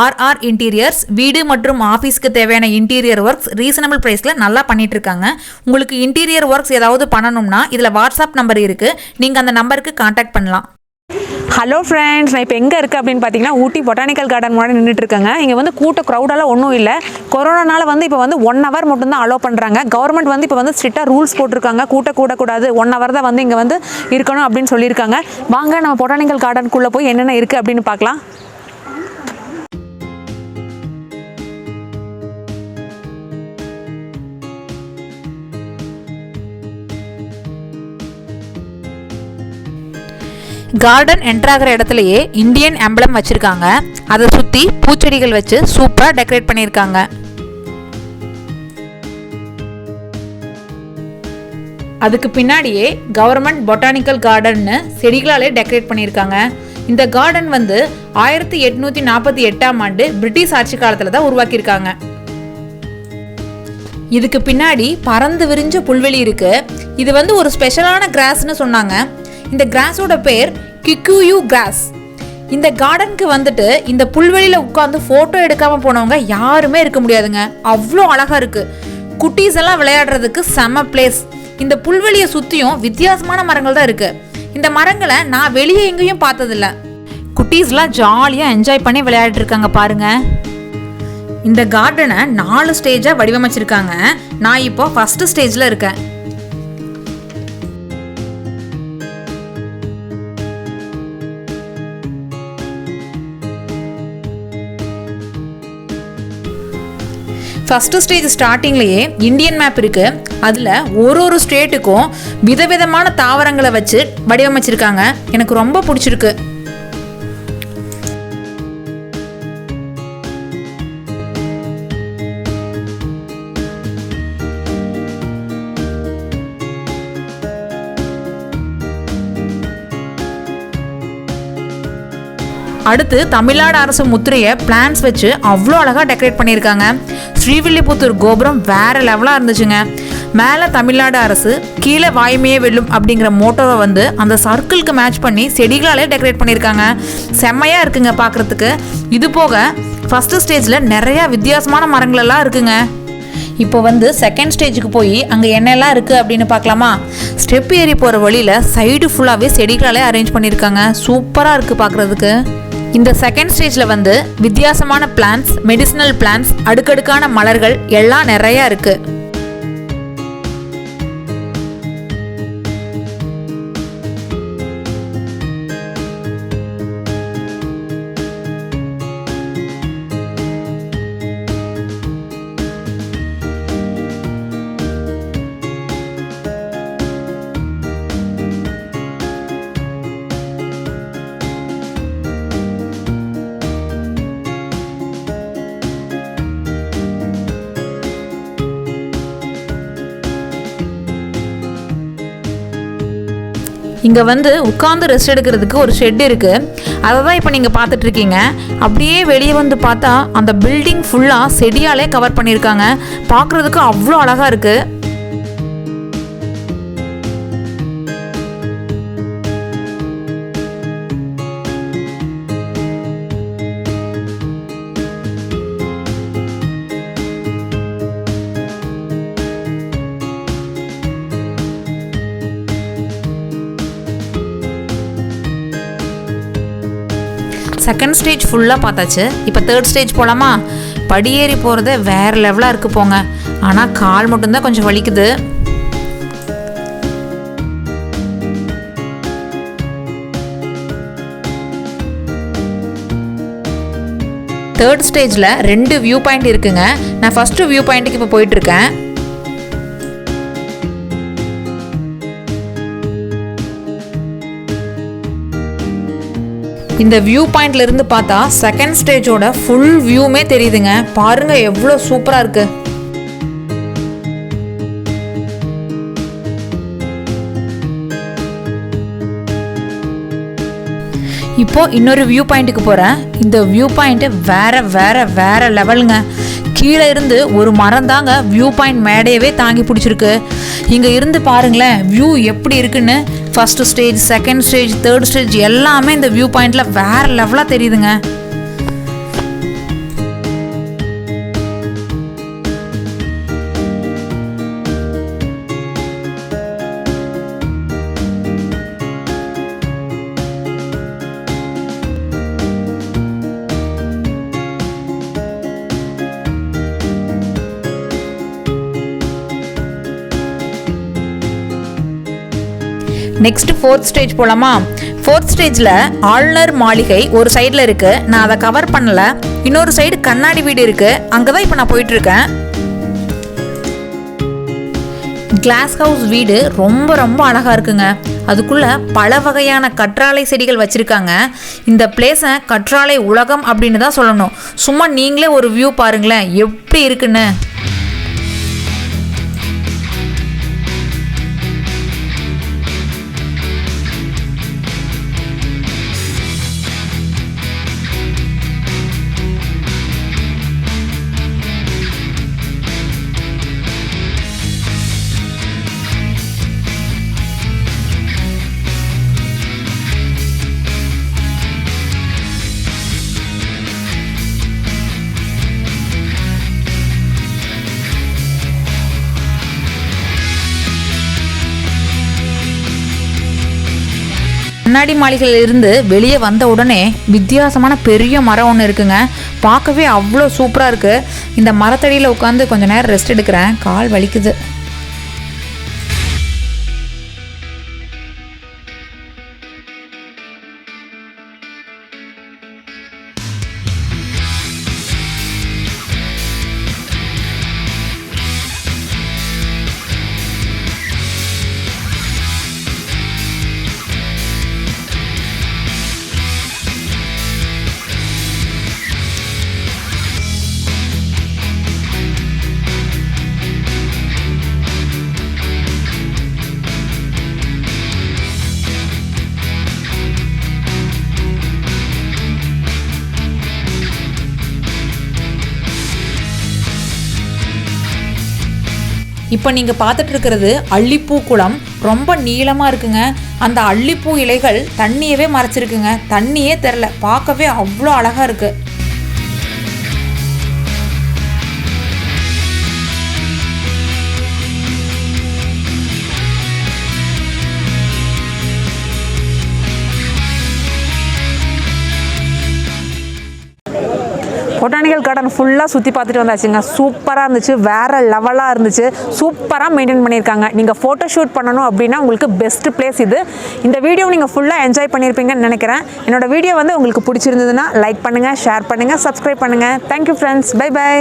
RR interiors வீடு மற்றும் ஆஃபீஸ்க்கு தேவையான இன்டீரியர் ஒர்க்ஸ் ரீசனபிள் ப்ரைஸில் நல்லா பண்ணிட்டு இருக்காங்க. உங்களுக்கு இன்டீரியர் ஒர்க்ஸ் ஏதாவது பண்ணணும்னா இதில் வாட்ஸ்அப் நம்பர் இருக்குது, நீங்கள் அந்த நம்பருக்கு காண்டாக்ட் பண்ணலாம். ஹலோ ஃப்ரெண்ட்ஸ், நான் இப்போ எங்கே இருக்குது அப்படின்னு பார்த்தீங்கன்னா ஊட்டி பொட்டானிக்கல் கார்டன் முன்னாடி நின்றுட்டு இருக்காங்க. இங்கே வந்து க்ரௌடெல்லாம் ஒன்றும் இல்லை. கொரோனானால வந்து இப்போ வந்து 1 hour மட்டும்தான் அலோவ் பண்ணுறாங்க. கவர்மெண்ட் வந்து இப்போ வந்து ஸ்ட்ரிக்டாக ரூல்ஸ் போட்டிருக்காங்க. கூடக்கூடாது, 1 hour தான் வந்து இங்கே வந்து இருக்கணும் அப்படின்னு சொல்லியிருக்காங்க. வாங்க நம்ம பொட்டானிக்கல் கார்டனுக்குள்ளே போய் என்னென்ன இருக்குது அப்படின்னு பார்க்கலாம். கார்டன் என்ட்ராகிற இடத்துலையே இந்தியன் எம்பளம் வச்சுருக்காங்க. அதை சுற்றி பூச்செடிகள் வச்சு சூப்பராக டெக்கரேட் பண்ணியிருக்காங்க. அதுக்கு பின்னாடியே கவர்மெண்ட் பொட்டானிக்கல் கார்டன்னு செடிகளாலே டெக்கரேட் பண்ணியிருக்காங்க. இந்த கார்டன் வந்து 1848ஆம் ஆண்டு பிரிட்டிஷ் ஆட்சி காலத்தில் தான் உருவாக்கியிருக்காங்க. இதுக்கு பின்னாடி பறந்து விரிஞ்ச புல்வெளி இருக்கு. இது வந்து ஒரு ஸ்பெஷலான கிராஸ்ன்னு சொன்னாங்க. இந்த கிராஸோட பேர் கிக்குயூ கிராஸ். இந்த கார்டனுக்கு வந்துட்டு இந்த புல்வெளியில் உட்காந்து ஃபோட்டோ எடுக்காமல் போனவங்க யாருமே இருக்க முடியாதுங்க. அவ்வளோ அழகாக இருக்குது. குட்டீஸ் எல்லாம் விளையாடுறதுக்கு செம்ம பிளேஸ். இந்த புல்வெளியை சுற்றியும் வித்தியாசமான மரங்கள் தான் இருக்குது. இந்த மரங்களை நான் வெளியே எங்கேயும் பார்த்ததில்ல. குட்டீஸ்லாம் ஜாலியாக என்ஜாய் பண்ணி விளையாடிட்டு இருக்காங்க பாருங்க. இந்த கார்டனை 4 ஸ்டேஜாக வடிவமைச்சிருக்காங்க. நான் இப்போ ஃபஸ்ட்டு ஸ்டேஜில் இருக்கேன். ஃபஸ்ட்டு ஸ்டேஜ் ஸ்டார்டிங்லேயே இந்தியன் மேப் இருக்குது. அதில் ஒரு ஸ்டேட்டுக்கும் விதவிதமான தாவரங்களை வச்சு வடிவமைச்சிருக்காங்க. எனக்கு ரொம்ப பிடிச்சிருக்கு. அடுத்து தமிழ்நாடு அரசு முத்திரையை பிளான்ஸ் வச்சு அவ்வளோ அழகாக டெக்கரேட் பண்ணியிருக்காங்க. ஸ்ரீவில்லிபுத்தூர் கோபுரம் வேறு லெவலாக இருந்துச்சுங்க. மேலே தமிழ்நாடு அரசு, கீழே வாய்மையே வெல்லும் அப்படிங்கிற மோட்டோவை வந்து அந்த சர்க்கிளுக்கு மேட்ச் பண்ணி செடிகளாலே டெக்கரேட் பண்ணியிருக்காங்க. செம்மையாக இருக்குங்க பார்க்குறதுக்கு. இது போக ஃபஸ்ட்டு ஸ்டேஜில் நிறையா வித்தியாசமான மரங்களெல்லாம் இருக்குங்க. இப்போ வந்து செகண்ட் ஸ்டேஜுக்கு போய் அங்கே என்னெல்லாம் இருக்குது அப்படின்னு பார்க்கலாமா? ஸ்டெப் ஏறி போகிற வழியில் சைடு ஃபுல்லாகவே செடிகளாலே அரேஞ்ச் பண்ணியிருக்காங்க. சூப்பராக இருக்குது பார்க்குறதுக்கு. இந்த செகண்ட் ஸ்டேஜில் வந்து வித்தியாசமான பிளான்ஸ், மெடிசினல் பிளான்ஸ், அடுக்கடுக்கான மலர்கள் எல்லாம் நிறையா இருக்குது. இங்கே வந்து உட்காந்து ரெஸ்ட் எடுக்கிறதுக்கு ஒரு ஷெட் இருக்குது. அதை தான் இப்போ நீங்கள் பார்த்துட்ருக்கீங்க. அப்படியே வெளியே வந்து பார்த்தா அந்த பில்டிங் ஃபுல்லாக செடியாலே கவர் பண்ணியிருக்காங்க. பார்க்குறதுக்கு அவ்வளோ அழகாக இருக்குது. செகண்ட் ஸ்டேஜ் ஃபுல்லாக பார்த்தாச்சு. இப்போ தேர்ட் ஸ்டேஜ் போகலாமா? படியேறி போகிறது வேறு லெவலாக இருக்குது போங்க. ஆனால் கால் மட்டும்தான் கொஞ்சம் வலிக்குது. தேர்ட் ஸ்டேஜில் 2 வியூ பாயிண்ட் இருக்குங்க. நான் ஃபஸ்ட்டு வியூ பாயிண்ட்டுக்கு இப்போ போயிட்டுருக்கேன். இந்த வியூ பாயிண்ட்ல இருந்து பார்த்தா செகண்ட் ஸ்டேஜோட ஃபுல் வியூமே தெரியுதுங்க. பாருங்க எவ்வளோ சூப்பராக இருக்கு. இப்போ இன்னொரு வியூ பாயிண்ட்டுக்கு போகிறேன். இந்த வியூ பாயிண்ட்டு வேற லெவலுங்க. கீழே இருந்து ஒரு மரம் தாங்க வியூ பாயிண்ட் மேடையவே தாங்கி பிடிச்சிருக்கு. இங்கே இருந்து பாருங்களேன் வியூ எப்படி இருக்குன்னு. First stage, second stage, third stage எல்லாமே இந்த வியூ பாயிண்டில் வேறு லெவலாக தெரியுதுங்க. நெக்ஸ்ட் 4th ஸ்டேஜ் போலாமா? 4th ஸ்டேஜில் ஆளுநர் மாளிகை ஒரு சைடில் இருக்கு. நான் அதை கவர் பண்ணல. இன்னொரு சைடு கண்ணாடி வீடு இருக்கு. அங்கே தான் இப்போ நான் போயிட்டு இருக்கேன். கிளாஸ் ஹவுஸ் வீடு ரொம்ப ரொம்ப அழகா இருக்குங்க. அதுக்குள்ள பல வகையான கற்றாழை செடிகள் வச்சிருக்காங்க. இந்த பிளேஸை கற்றாழை உலகம் அப்படின்னு தான் சொல்லணும். சும்மா நீங்களே ஒரு வியூ பாருங்களேன் எப்படி இருக்குன்னு. கண்ணாடி மாளிகையில் இருந்து வெளியே வந்த உடனே வித்தியாசமான பெரிய மரம் ஒன்று இருக்குங்க. பார்க்கவே அவ்வளோ சூப்பராக இருக்குது. இந்த மரத்தடியில் உட்காந்து கொஞ்சம் நேரம் ரெஸ்ட் எடுக்கிறேன். கால் வலிக்குது. இப்போ நீங்கள் பார்த்துட்டு இருக்கிறது அல்லிப்பூ குளம். ரொம்ப நீளமாக இருக்குங்க. அந்த அல்லிப்பூ இலைகள் தண்ணியவே மறைச்சிருக்குங்க. தண்ணியே தெரில. பார்க்கவே அவ்வளோ அழகாக இருக்குது. பொட்டானிக்கல் கார்டன் ஃபுல்லாக சுற்றி பார்த்துட்டு வந்தாச்சுங்க. சூப்பராக இருந்துச்சு. வேறு லெவலாக இருந்துச்சு. சூப்பராக மெயின்டைன் பண்ணியிருக்காங்க. நீங்கள் ஃபோட்டோ ஷூட் பண்ணணும் அப்படின்னா உங்களுக்கு பெஸ்ட் பிளேஸ் இது. இந்த வீடியோ நீங்கள் ஃபுல்லாக என்ஜாய் பண்ணியிருப்பீங்கன்னு நினைக்கிறேன். என்னோடய வீடியோ வந்து உங்களுக்கு பிடிச்சிருந்ததுன்னா லைக் பண்ணுங்கள், ஷேர் பண்ணுங்கள், சப்ஸ்கிரைப் பண்ணுங்கள். Thank you friends. Bye by.